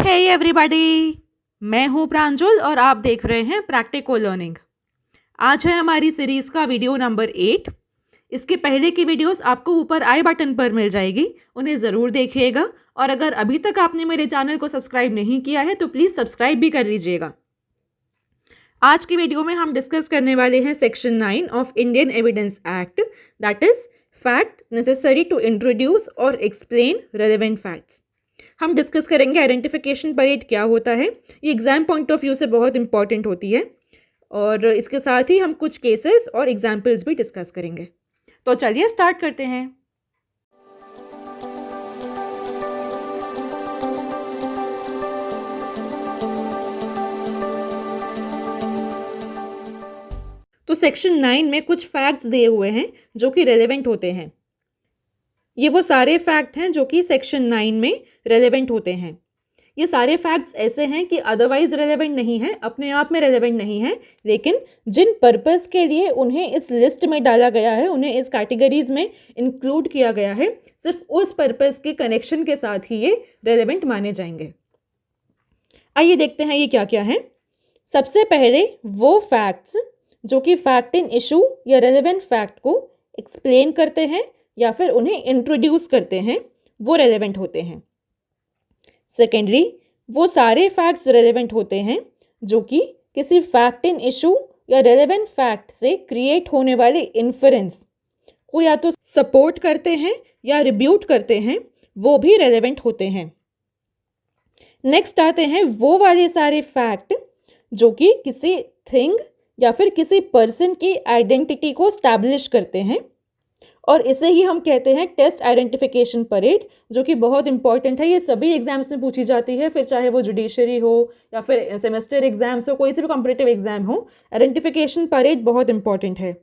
Hey everybody, मैं हूँ प्रांजल और आप देख रहे हैं प्रैक्टिको लर्निंग। आज है हमारी सीरीज़ का वीडियो नंबर 8। इसके पहले की वीडियोस आपको ऊपर आई बटन पर मिल जाएगी, उन्हें ज़रूर देखिएगा। और अगर अभी तक आपने मेरे चैनल को सब्सक्राइब नहीं किया है तो प्लीज़ सब्सक्राइब भी कर लीजिएगा। आज की वीडियो में हम डिस्कस करने वाले हैं section 9 of Indian evidence act, that is fact necessary to introduce और एक्सप्लेन रेलेवेंट फैक्ट्स। हम डिस्कस करेंगे आइडेंटिफिकेशन परेड क्या होता है। ये एग्जाम पॉइंट ऑफ व्यू से बहुत इंपॉर्टेंट होती है और इसके साथ ही हम कुछ केसेस और एग्जाम्पल्स भी डिस्कस करेंगे। तो चलिए स्टार्ट करते हैं। तो सेक्शन 9 में कुछ फैक्ट्स दिए हुए हैं जो कि रेलेवेंट होते हैं। ये वो सारे फैक्ट हैं जो कि सेक्शन 9 में रेलेवेंट होते हैं। ये सारे फैक्ट्स ऐसे हैं कि अदरवाइज रेलेवेंट नहीं है, अपने आप में रेलेवेंट नहीं है, लेकिन जिन पर्पस के लिए उन्हें इस लिस्ट में डाला गया है, उन्हें इस कैटेगरीज में इंक्लूड किया गया है, सिर्फ उस पर्पस के कनेक्शन के साथ ही ये रेलेवेंट माने जाएंगे। आइए देखते हैं ये क्या क्या है। सबसे पहले वो फैक्ट्स जो कि फैक्ट इन इशू या रेलेवेंट फैक्ट को एक्सप्लेन करते हैं या फिर उन्हें इंट्रोड्यूस करते हैं, वो रेलेवेंट होते हैं। सेकेंडली, वो सारे फैक्ट्स रेलेवेंट होते हैं जो कि किसी फैक्ट इन इशू या रेलेवेंट फैक्ट से क्रिएट होने वाले इन्फरेंस को या तो सपोर्ट करते हैं या रिब्यूट करते हैं, वो भी रेलेवेंट होते हैं। नेक्स्ट आते हैं वो वाले सारे फैक्ट जो कि किसी थिंग या फिर किसी पर्सन की आइडेंटिटी को स्टैब्लिश करते हैं, और इसे ही हम कहते हैं टेस्ट आइडेंटिफिकेशन परेड, जो कि बहुत इंपॉर्टेंट है। ये सभी एग्जाम्स में पूछी जाती है, फिर चाहे वो जुडिशरी हो या फिर सेमेस्टर एग्जाम्स हो, कोई से भी कॉम्पिटिटिव एग्जाम हो, आइडेंटिफिकेशन परेड बहुत इंपॉर्टेंट है।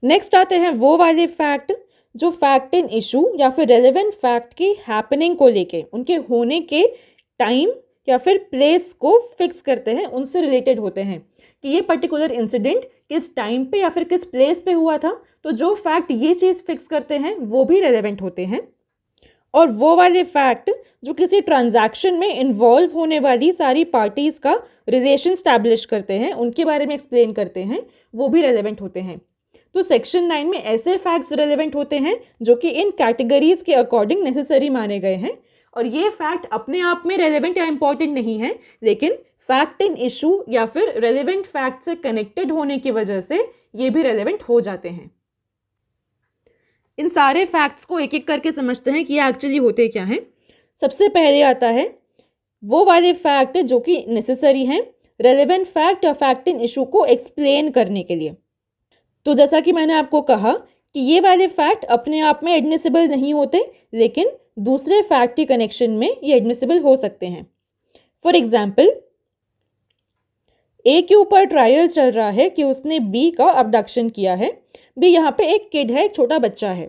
नेक्स्ट आते हैं वो वाले फैक्ट जो फैक्ट इन इशू या फिर रेलेवेंट फैक्ट की हैपनिंग को लेके, उनके होने के टाइम या फिर प्लेस को फिक्स करते हैं, उनसे रिलेटेड होते हैं कि ये पर्टिकुलर इंसिडेंट किस टाइम पे या फिर किस प्लेस पे हुआ था। तो जो फैक्ट ये चीज़ फिक्स करते हैं वो भी रेलेवेंट होते हैं। और वो वाले फैक्ट जो किसी ट्रांजैक्शन में इन्वॉल्व होने वाली सारी पार्टीज़ का रिलेशन स्टैब्लिश करते हैं, उनके बारे में एक्सप्लेन करते हैं, वो भी रेलेवेंट होते हैं। तो सेक्शन 9 में ऐसे फैक्ट्स रेलेवेंट होते हैं जो कि इन कैटेगरीज के अकॉर्डिंग नेसेसरी माने गए हैं, और ये फैक्ट अपने आप में रेलेवेंट या इंपॉर्टेंट नहीं है, लेकिन फैक्ट इन इशू या फिर रेलेवेंट फैक्ट से कनेक्टेड होने की वजह से ये भी रेलेवेंट हो जाते हैं। इन सारे फैक्ट्स को एक एक करके समझते हैं कि ये एक्चुअली होते क्या हैं। सबसे पहले आता है वो वाले फैक्ट जो कि नेसेसरी हैं रेलेवेंट फैक्ट या फैक्ट इन इशू को एक्सप्लेन करने के लिए। तो जैसा कि मैंने आपको कहा कि ये वाले फैक्ट अपने आप में एडमिसिबल नहीं होते, लेकिन दूसरे फैक्ट के कनेक्शन में ये एडमिसिबल हो सकते हैं। फॉर एग्जाम्पल, ए के ऊपर ट्रायल चल रहा है कि उसने बी का अबडक्शन किया है। बी यहाँ पे एक किड है, एक छोटा बच्चा है।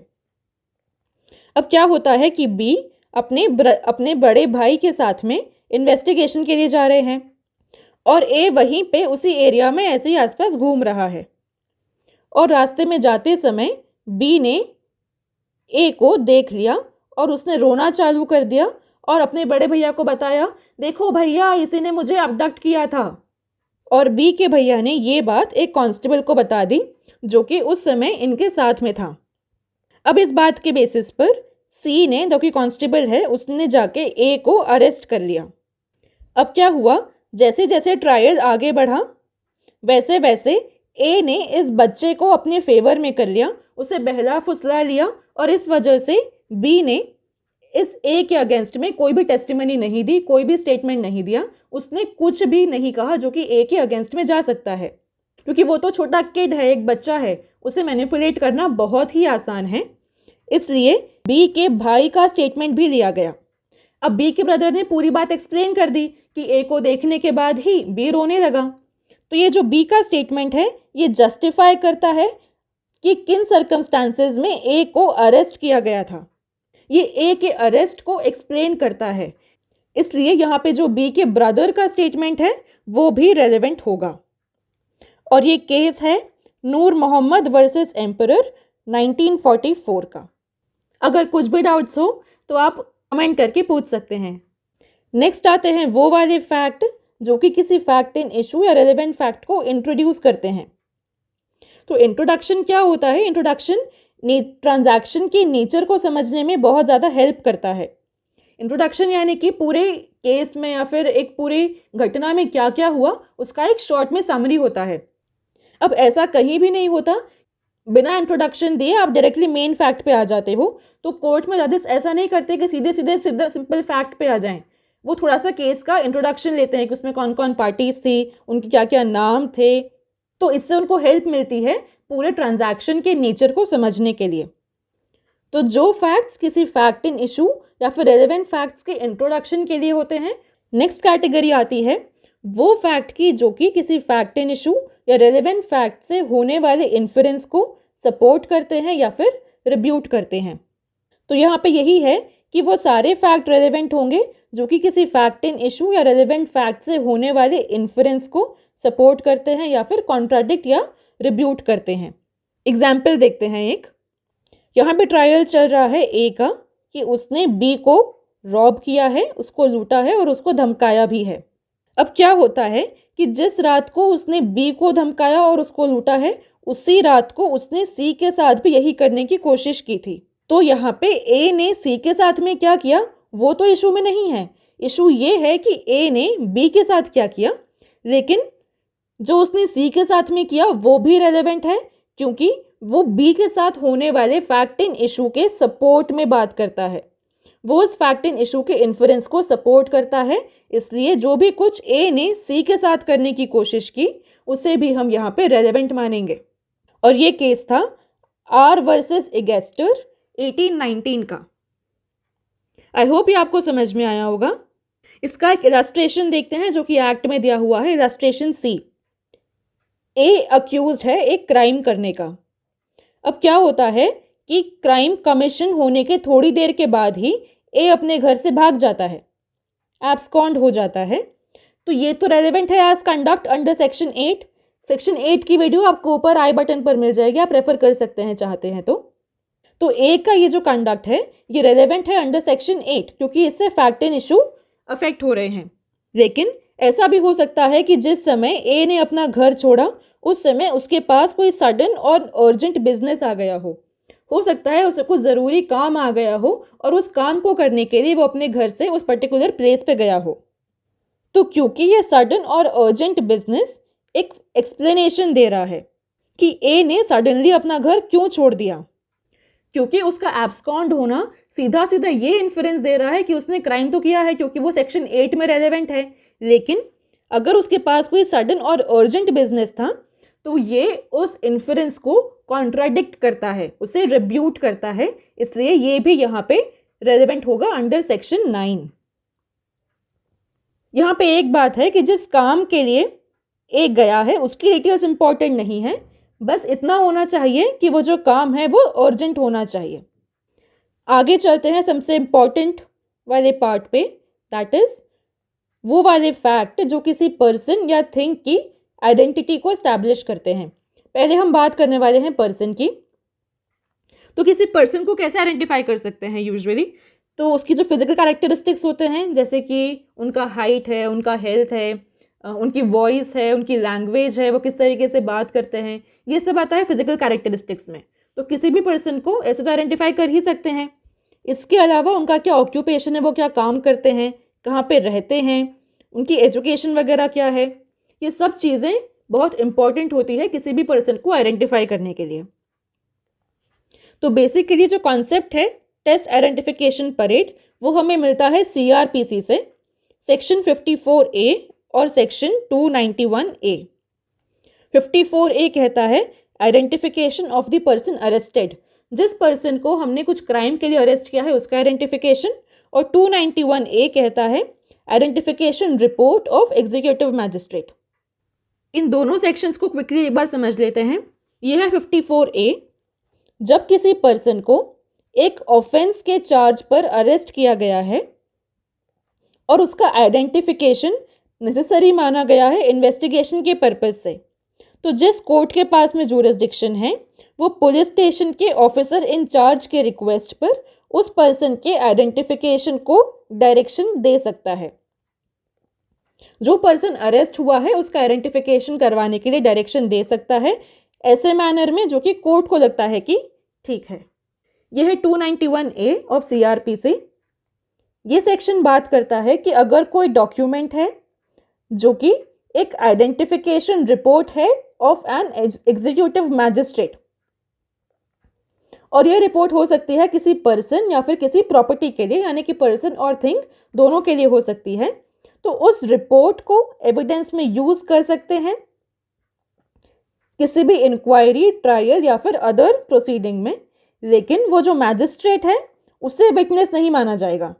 अब क्या होता है कि बी अपने बड़े भाई के साथ में इन्वेस्टिगेशन के लिए जा रहे हैं और ए वहीं पे उसी एरिया में ऐसे ही आसपास घूम रहा है, और रास्ते में जाते समय बी ने ए को देख लिया और उसने रोना चालू कर दिया और अपने बड़े भैया को बताया, देखो भैया इसी ने मुझे अबडक्ट किया था। और बी के भैया ने ये बात एक कांस्टेबल को बता दी जो कि उस समय इनके साथ में था। अब इस बात के बेसिस पर सी ने, जो कि कांस्टेबल है, उसने जाके ए को अरेस्ट कर लिया। अब क्या हुआ, जैसे जैसे ट्रायल आगे बढ़ा वैसे वैसे ए ने इस बच्चे को अपने फेवर में कर लिया, उसे बहला फुसला लिया, और इस वजह से बी ने इस ए के अगेंस्ट में कोई भी टेस्टिमनी नहीं दी, कोई भी स्टेटमेंट नहीं दिया, उसने कुछ भी नहीं कहा जो कि ए के अगेंस्ट में जा सकता है, क्योंकि वो तो छोटा किड है, एक बच्चा है, उसे मैनिपुलेट करना बहुत ही आसान है। इसलिए बी के भाई का स्टेटमेंट भी लिया गया। अब बी के ब्रदर ने पूरी बात एक्सप्लेन कर दी कि ए को देखने के बाद ही बी रोने लगा। तो ये जो बी का स्टेटमेंट है ये जस्टिफाई करता है कि किन सर्कमस्टांसेस में ए को अरेस्ट किया गया था। ये ए के अरेस्ट को एक्सप्लेन करता है, इसलिए यहाँ पे जो बी के ब्रदर का स्टेटमेंट है वो भी रेलेवेंट होगा। और ये केस है नूर मोहम्मद वर्सेस एम्परर 1944 का। अगर कुछ भी डाउट्स हो तो आप कमेंट करके पूछ सकते हैं। नेक्स्ट आते हैं वो वाले फैक्ट जो कि किसी फैक्ट इन इशू या रेलेवेंट फैक्ट को इंट्रोड्यूस करते हैं। तो इंट्रोडक्शन क्या होता है? इंट्रोडक्शन ट्रांजैक्शन की नेचर को समझने में बहुत ज़्यादा हेल्प करता है। इंट्रोडक्शन यानी कि पूरे केस में या फिर एक पूरी घटना में क्या क्या हुआ उसका एक शॉर्ट में समरी होता है। अब ऐसा कहीं भी नहीं होता, बिना इंट्रोडक्शन दिए आप डायरेक्टली मेन फैक्ट पे आ जाते हो। तो कोर्ट में जजेस ऐसा नहीं करते कि सीधे सीधे सीधे सिंपल फैक्ट पे आ जाएं। वो थोड़ा सा केस का इंट्रोडक्शन लेते हैं कि उसमें कौन कौन पार्टीज थी, उनके क्या क्या नाम थे। तो इससे उनको हेल्प मिलती है पूरे ट्रांजैक्शन के नेचर को समझने के लिए। तो जो फैक्ट्स किसी फैक्ट इन इशू या फिर रेलेवेंट फैक्ट्स के इंट्रोडक्शन के लिए होते हैं। नेक्स्ट कैटेगरी आती है वो फैक्ट की जो कि किसी फैक्ट इन इशू या रेलेवेंट फैक्ट से होने वाले इन्फरेंस को सपोर्ट करते हैं या फिर रिब्यूट करते हैं। तो यहाँ पे यही है कि वो सारे फैक्ट रेलेवेंट होंगे जो कि किसी फैक्ट इन इशू या रेलेवेंट फैक्ट से होने वाले इन्फरेंस को सपोर्ट करते हैं या फिर कॉन्ट्राडिक्ट या रिब्यूट करते हैं। एग्जाम्पल देखते हैं एक। यहाँ पे ट्रायल चल रहा है ए का कि उसने बी को रॉब किया है, उसको लूटा है और उसको धमकाया भी है। अब क्या होता है कि जिस रात को उसने बी को धमकाया और उसको लूटा है उसी रात को उसने सी के साथ भी यही करने की कोशिश की थी। तो यहाँ पे ए ने सी के साथ में क्या किया वो तो इशू में नहीं है। इशू ये है कि ए ने बी के साथ क्या किया, लेकिन जो उसने सी के साथ में किया वो भी रेलेवेंट है क्योंकि वो बी के साथ होने वाले फैक्ट इन इशू के सपोर्ट में बात करता है। वो उस फैक्ट इन इशू के इन्फरेंस को सपोर्ट करता है, इसलिए जो भी कुछ ए ने सी के साथ करने की कोशिश की उसे भी हम यहाँ पे रेलेवेंट मानेंगे। और ये केस था आर वर्सेस एगेस्टर 1819 का। आई होप ये आपको समझ में आया होगा। इसका एक इलस्ट्रेशन देखते हैं जो कि एक्ट में दिया हुआ है। इलस्ट्रेशन सी। ए अक्यूज है एक क्राइम करने का। अब क्या होता है कि क्राइम कमीशन होने के थोड़ी देर के बाद ही ए अपने घर से भाग जाता है, एब्सकॉन्ड हो जाता है। तो ये तो रेलेवेंट है as conduct under section 8। Section 8 की वीडियो आपको ऊपर आई बटन पर मिल जाएगी, आप रेफर कर सकते हैं चाहते हैं तो ए का ये जो कंडक्ट है ये रेलेवेंट है अंडर सेक्शन 8 क्योंकि इससे फैक्ट इन इशू अफेक्ट हो रहे हैं। लेकिन ऐसा भी हो सकता है कि जिस समय ए ने अपना घर छोड़ा उस समय उसके पास कोई सडन और अर्जेंट बिजनेस आ गया हो सकता है उसे कुछ ज़रूरी काम आ गया हो और उस काम को करने के लिए वो अपने घर से उस पर्टिकुलर प्लेस पे गया हो। तो क्योंकि ये सडन और अर्जेंट बिजनेस एक एक्सप्लेनेशन दे रहा है कि ए ने सडनली अपना घर क्यों छोड़ दिया, क्योंकि उसका एब्सकॉन्ड होना सीधा सीधा ये इन्फ्रेंस दे रहा है कि उसने क्राइम तो किया है क्योंकि वो सेक्शन 8 में रेलेवेंट है। लेकिन अगर उसके पास कोई सडन और अर्जेंट बिजनेस था तो ये उस इन्फ्रेंस को कॉन्ट्राडिक्ट करता है, उसे रिब्यूट करता है, इसलिए ये भी यहाँ पे रेलेवेंट होगा अंडर सेक्शन 9। यहाँ पे एक बात है कि जिस काम के लिए एक गया है उसकी डिटेल्स इंपॉर्टेंट नहीं है, बस इतना होना चाहिए कि वो जो काम है वो अर्जेंट होना चाहिए। आगे चलते हैं सबसे इम्पॉर्टेंट वाले पार्ट पे, दैट इज वो वाले फैक्ट जो किसी पर्सन या थिंग की आइडेंटिटी को एस्टैब्लिश करते हैं। पहले हम बात करने वाले हैं पर्सन की। तो किसी पर्सन को कैसे आइडेंटिफाई कर सकते हैं यूजुअली? तो उसकी जो फिजिकल कैरेक्टरिस्टिक्स होते हैं जैसे कि उनका हाइट है, उनका हेल्थ है, उनकी वॉइस है, उनकी लैंग्वेज है, वो किस तरीके से बात करते हैं, ये सब आता है फिजिकल कैरेक्टरिस्टिक्स में। तो किसी भी पर्सन को ऐसे तो आइडेंटिफाई कर ही सकते हैं। इसके अलावा उनका क्या ऑक्यूपेशन है, वो क्या काम करते हैं, कहाँ पे रहते हैं, उनकी एजुकेशन वगैरह क्या है, ये सब चीज़ें बहुत इंपॉर्टेंट होती है किसी भी पर्सन को आइडेंटिफाई करने के लिए। तो बेसिकली जो कॉन्सेप्ट है टेस्ट आइडेंटिफिकेशन परेड वो हमें मिलता है CRPC से, सेक्शन 54A और सेक्शन 291A। 54A कहता है identification of the person arrested, जिस पर्सन को हमने कुछ क्राइम के लिए अरेस्ट किया है उसका आइडेंटिफिकेशन, और 291A कहता है identification report of executive magistrate. इन दोनों सेक्शंस को क्विकली एक बार समझ लेते हैं। यह है 54A, जब किसी पर्सन को एक ऑफेंस के चार्ज पर अरेस्ट किया गया है और उसका आइडेंटिफिकेशन नेसेसरी माना गया है इन्वेस्टिगेशन के पर्पज से, तो जिस कोर्ट के पास में जुरिस्डिक्शन है वो पुलिस स्टेशन के ऑफिसर इन चार्ज के रिक्वेस्ट पर उस पर्सन के आइडेंटिफिकेशन को डायरेक्शन दे सकता है। जो पर्सन अरेस्ट हुआ है उसका आइडेंटिफिकेशन करवाने के लिए डायरेक्शन दे सकता है ऐसे मैनर में जो कि कोर्ट को लगता है कि ठीक है। यह है 291A ऑफ CRPC। ये सेक्शन बात करता है कि अगर कोई डॉक्यूमेंट है जो कि एक आइडेंटिफिकेशन रिपोर्ट है ऑफ एन एग्जीक्यूटिव मैजिस्ट्रेट, और यह रिपोर्ट हो सकती है किसी पर्सन या फिर किसी प्रॉपर्टी के लिए, यानी कि पर्सन और थिंग दोनों के लिए हो सकती है, तो उस रिपोर्ट को एविडेंस में यूज कर सकते हैं किसी भी इंक्वायरी, ट्रायल या फिर अदर प्रोसीडिंग में, लेकिन वो जो मैजिस्ट्रेट है उसे विटनेस नहीं माना जाएगा।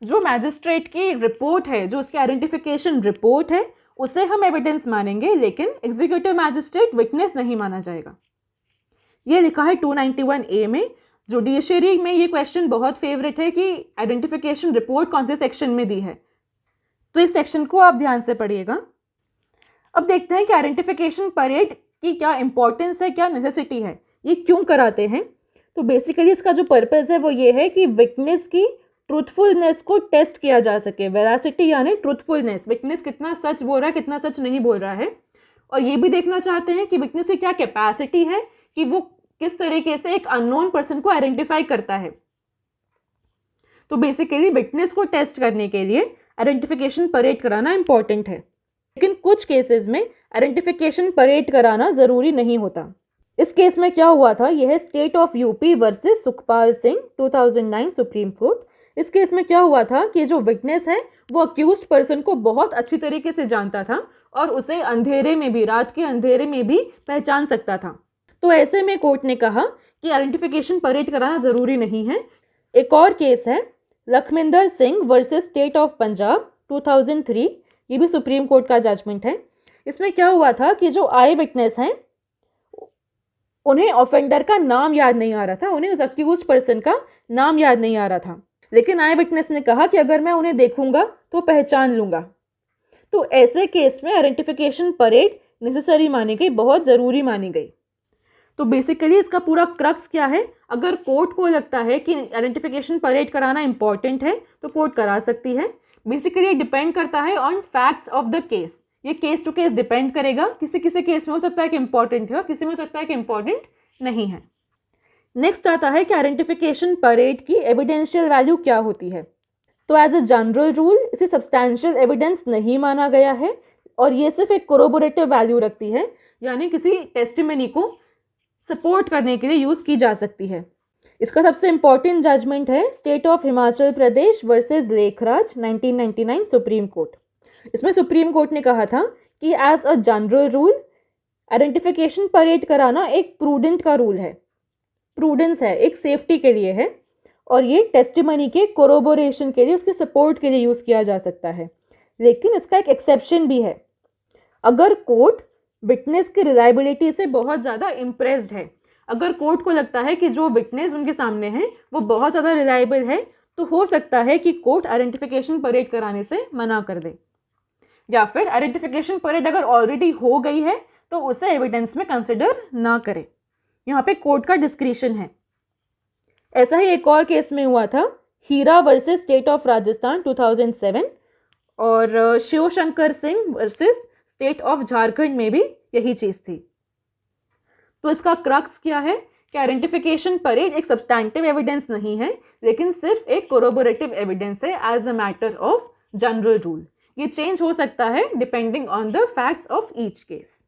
जो मैजिस्ट्रेट की रिपोर्ट है, जो उसकी आइडेंटिफिकेशन रिपोर्ट है, उसे हम एविडेंस मानेंगे, लेकिन एग्जीक्यूटिव मैजिस्ट्रेट विटनेस नहीं माना जाएगा। ये लिखा है 291A में। जुडिशरी में ये क्वेश्चन बहुत फेवरेट है कि आइडेंटिफिकेशन रिपोर्ट कौन से सेक्शन में दी है, तो इस सेक्शन को आप ध्यान से पढ़िएगा। अब देखते हैं कि आइडेंटिफिकेशन परेड की क्या इंपॉर्टेंस है, क्या नेसेसिटी है, ये क्यों कराते हैं। तो बेसिकली इसका जो पर्पस है वो ये है कि विटनेस की ट्रूथफुलनेस को टेस्ट किया जा सके। वेरासिटी यानी ट्रूथफुलनेस, विटनेस कितना सच बोल रहा है, कितना सच नहीं बोल रहा है, और ये भी देखना चाहते हैं कि विटनेस की क्या कैपेसिटी है कि वो किस तरीके से एक अननोन पर्सन को आइडेंटिफाई करता है। तो बेसिकली विटनेस को टेस्ट करने के लिए आइडेंटिफिकेशन परेड कराना इंपॉर्टेंट है, लेकिन कुछ केसेस में आइडेंटिफिकेशन परेड कराना ज़रूरी नहीं होता। इस केस में क्या हुआ था, यह है state of UP versus Sukhpal Singh 2009 supreme court. इस केस में क्या हुआ था कि जो विटनेस है वो अक्यूज्ड पर्सन को बहुत अच्छी तरीके से जानता था और उसे अंधेरे में भी, रात के अंधेरे में भी पहचान सकता था। तो ऐसे में कोर्ट ने कहा कि आइडेंटिफिकेशन परेड कराना ज़रूरी नहीं है। एक और केस है Lakhminder Singh versus state of Punjab 2003, ये भी सुप्रीम कोर्ट का जजमेंट है। इसमें क्या हुआ था कि जो आई विटनेस हैं उन्हें ऑफेंडर का नाम याद नहीं आ रहा था, उन्हें उस अक्यूज्ड पर्सन का नाम याद नहीं आ रहा था, लेकिन आई विटनेस ने कहा कि अगर मैं उन्हें देखूंगा तो पहचान लूंगा। तो ऐसे केस में आइडेंटिफिकेशन परेड नेसेसरी मानी गई, बहुत ज़रूरी मानी गई। तो बेसिकली इसका पूरा क्रक्स क्या है, अगर कोर्ट को लगता है कि आइडेंटिफिकेशन परेड कराना इंपॉर्टेंट है तो कोर्ट करा सकती है। बेसिकली डिपेंड करता है on facts of the case, ये केस टू केस डिपेंड करेगा। किसी किसी केस में हो सकता है कि इंपॉर्टेंट है और किसी में हो सकता है कि इंपॉर्टेंट नहीं है। नेक्स्ट आता है कि आइडेंटिफिकेशन परेड की एविडेंशियल वैल्यू क्या होती है। तो एज अ जनरल रूल इसे सब्सटैंशियल एविडेंस नहीं माना गया है और ये सिर्फ एक कोरोबोरेटिव वैल्यू रखती है, यानी किसी टेस्टिमनी को सपोर्ट करने के लिए यूज़ की जा सकती है। इसका सबसे इंपॉर्टेंट जजमेंट है state of Himachal Pradesh versus Lekhraj 1999 supreme court. इसमें सुप्रीम कोर्ट ने कहा था कि as a general rule identification parade कराना एक प्रूडेंट का रूल है, प्रूडेंस है, एक सेफ्टी के लिए है, और ये टेस्टिमनी के कोरोबोरेशन के लिए, उसके सपोर्ट के लिए यूज़ किया जा सकता है। लेकिन इसका एक एक्सेप्शन भी है, अगर कोर्ट विटनेस की रिलायबिलिटी से बहुत ज़्यादा इम्प्रेस्ड है, अगर कोर्ट को लगता है कि जो विटनेस उनके सामने है वो बहुत ज़्यादा रिलायबल है, तो हो सकता है कि कोर्ट आइडेंटिफिकेशन परेड कराने से मना कर दे, या फिर आइडेंटिफिकेशन परेड अगर ऑलरेडी हो गई है तो उसे एविडेंस में कंसिडर ना करे। यहाँ पे कोर्ट का डिस्क्रिशन है। ऐसा ही एक और केस में हुआ था, Hira versus state of Rajasthan 2007, और Shiv Shankar Singh versus state of Jharkhand में भी यही चीज़ थी। तो इसका क्रक्स क्या है कि आइडेंटिफिकेशन परेड एक सब्सटैंटिव एविडेंस नहीं है, लेकिन सिर्फ एक कोरोबोरेटिव एविडेंस है as a matter of general rule. ये चेंज हो सकता है depending on the facts of each case.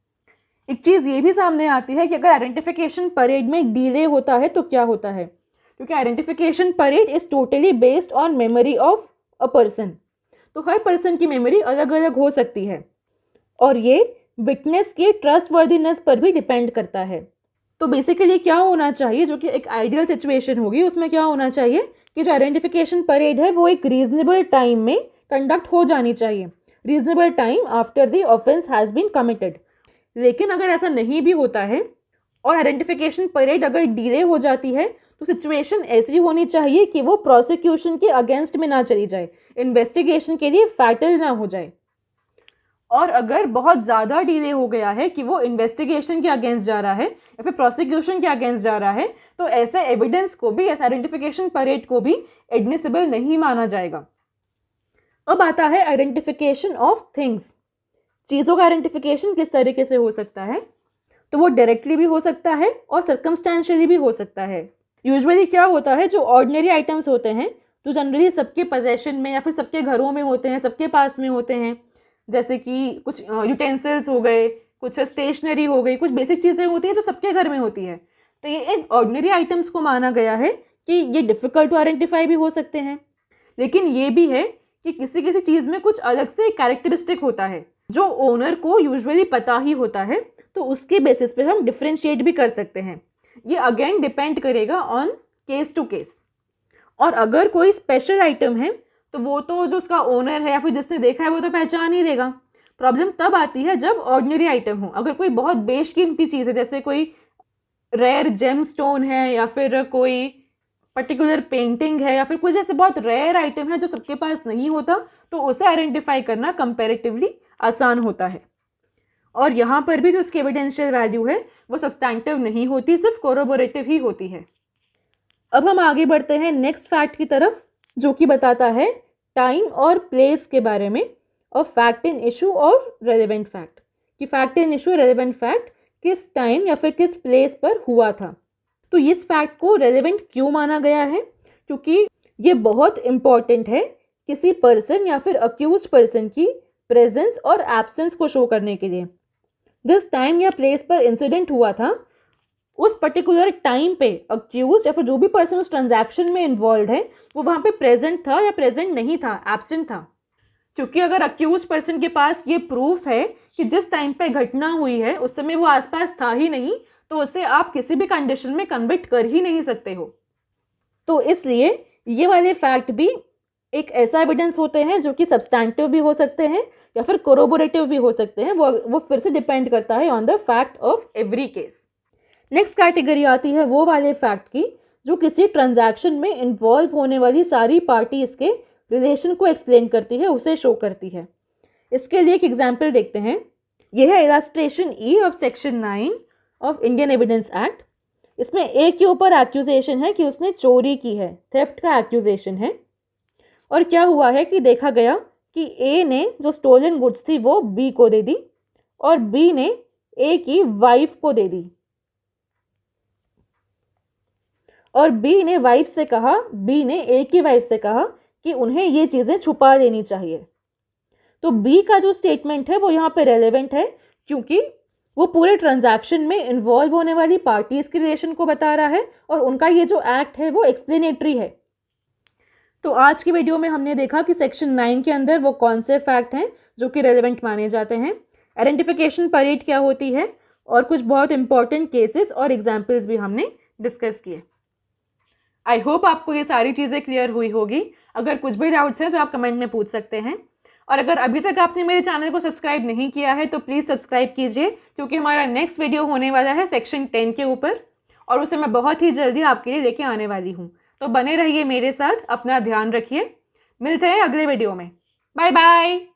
एक चीज़ ये भी सामने आती है कि अगर आइडेंटिफिकेशन परेड में डिले होता है तो क्या होता है, क्योंकि identification parade is totally based on memory of a person. तो हर पर्सन की मेमोरी अलग अलग हो सकती है और ये विटनेस के ट्रस्टवर्दीनेस पर भी डिपेंड करता है। तो बेसिकली क्या होना चाहिए, जो कि एक आइडियल सिचुएशन होगी, उसमें क्या होना चाहिए कि जो आइडेंटिफिकेशन परेड है वो एक रीजनेबल टाइम में कंडक्ट हो जानी चाहिए, reasonable time after the offence has been committed. लेकिन अगर ऐसा नहीं भी होता है और आइडेंटिफिकेशन परेड अगर डिले हो जाती है तो सिचुएशन ऐसी होनी चाहिए कि वो प्रोसिक्यूशन के अगेंस्ट में ना चली जाए, इन्वेस्टिगेशन के लिए फैटल ना हो जाए। और अगर बहुत ज़्यादा डिले हो गया है कि वो इन्वेस्टिगेशन के अगेंस्ट जा रहा है या फिर प्रोसिक्यूशन के अगेंस्ट जा रहा है, तो ऐसे एविडेंस को भी, ऐसे आइडेंटिफिकेशन परेड को भी एडमिसिबल नहीं माना जाएगा। अब आता है आइडेंटिफिकेशन ऑफ थिंग्स। चीज़ों का आइडेंटिफिकेशन किस तरीके से हो सकता है? तो वो डायरेक्टली भी हो सकता है और सर्कमस्टेंशियली भी हो सकता है। यूजुअली क्या होता है, जो ऑर्डिनरी आइटम्स होते हैं जो जनरली सबके पोजेशन में या फिर सबके घरों में होते हैं, सबके पास में होते हैं, जैसे कि कुछ यूटेंसिल्स हो गए, कुछ स्टेशनरी हो गई, कुछ बेसिक चीज़ें होती हैं जो सबके घर में होती है। तो ये इन ऑर्डिनरी आइटम्स को माना गया है कि ये डिफ़िकल्ट टू आइडेंटिफाई भी हो सकते हैं। लेकिन ये भी है कि किसी किसी चीज़ में कुछ अलग से कैरेक्टरिस्टिक होता है जो ओनर को यूजुअली पता ही होता है, तो उसके बेसिस पे हम डिफ्रेंशिएट भी कर सकते हैं। ये अगेन डिपेंड करेगा ऑन केस टू केस। और अगर कोई स्पेशल आइटम है तो वो तो जो उसका ओनर है या फिर जिसने देखा है वो तो पहचान ही देगा। प्रॉब्लम तब आती है जब ऑर्डिनरी आइटम हो। अगर कोई बहुत बेशकीमती चीज़ है, जैसे कोई रेयर जेम स्टोन है या फिर कोई पर्टिकुलर पेंटिंग है या फिर कुछ ऐसे बहुत रेयर आइटम है जो सबके पास नहीं होता, तो उसे आइडेंटिफाई करना कंपैरेटिवली आसान होता है। और यहाँ पर भी जो इसकी एविडेंशियल वैल्यू है वो सब्सटैंटिव नहीं होती, सिर्फ कोरोबोरेटिव ही होती है। अब हम आगे बढ़ते हैं नेक्स्ट फैक्ट की तरफ, जो कि बताता है टाइम और प्लेस के बारे में, और फैक्ट इन इशू और रेलेवेंट फैक्ट, कि fact in issue relevant fact किस टाइम या फिर किस प्लेस पर हुआ था। तो इस फैक्ट को रेलेवेंट क्यों माना गया है? क्योंकि ये बहुत इम्पॉर्टेंट है किसी पर्सन या फिर अक्यूज्ड पर्सन की प्रेजेंस और एब्सेंस को शो करने के लिए। जिस टाइम या प्लेस पर इंसिडेंट हुआ था, उस पर्टिकुलर टाइम पे अक्यूज या फिर जो भी पर्सन उस ट्रांजैक्शन में इन्वॉल्व है वो वहाँ पे प्रेजेंट था या प्रेजेंट नहीं था, एब्सेंट था। क्योंकि अगर अक्यूज पर्सन के पास ये प्रूफ है कि जिस टाइम पे घटना हुई है उस समय वो आसपास था ही नहीं, तो उसे आप किसी भी कंडीशन में कन्विक्ट कर ही नहीं सकते हो। तो इसलिए ये वाले फैक्ट भी एक ऐसा एविडेंस होते हैं जो कि सब्सटैंटिव भी हो सकते हैं या फिर कोरोबोरेटिव भी हो सकते हैं। वो फिर से डिपेंड करता है on the fact of every case. Next category आती है वो वाले फैक्ट की जो किसी ट्रांजैक्शन में इन्वॉल्व होने वाली सारी पार्टीज के रिलेशन को एक्सप्लेन करती है, उसे शो करती है। इसके लिए एक एग्जाम्पल देखते हैं। यह है illustration E of section 9 of Indian evidence act. इसमें ए के ऊपर एक्यूजेशन है कि उसने चोरी की है, थेफ्ट का एक्यूजेशन है। और क्या हुआ है कि देखा गया कि ए ने जो स्टोलन गुड्स थी वो बी को दे दी और बी ने ए की वाइफ को दे दी, और बी ने ए की वाइफ से कहा कि उन्हें ये चीज़ें छुपा लेनी चाहिए। तो बी का जो स्टेटमेंट है वो यहाँ पे रेलेवेंट है, क्योंकि वो पूरे ट्रांजैक्शन में इन्वॉल्व होने वाली पार्टीज के रिलेशन को बता रहा है और उनका ये जो एक्ट है वो एक्सप्लेनेटरी है। तो आज की वीडियो में हमने देखा कि सेक्शन 9 के अंदर वो कौन से फैक्ट हैं जो कि रेलेवेंट माने जाते हैं, आइडेंटिफिकेशन परेड क्या होती है, और कुछ बहुत इंपॉर्टेंट केसेस और एग्जाम्पल्स भी हमने डिस्कस किए। आई होप आपको ये सारी चीज़ें क्लियर हुई होगी। अगर कुछ भी डाउट्स हैं तो आप कमेंट में पूछ सकते हैं। और अगर अभी तक आपने मेरे चैनल को सब्सक्राइब नहीं किया है तो प्लीज़ सब्सक्राइब कीजिए, क्योंकि हमारा नेक्स्ट वीडियो होने वाला है सेक्शन 10 के ऊपर, और उसे मैं बहुत ही जल्दी आपके लिए लेके आने वाली हूँ। तो बने रहिए मेरे साथ, अपना ध्यान रखिए। मिलते हैं अगले वीडियो में। Bye bye.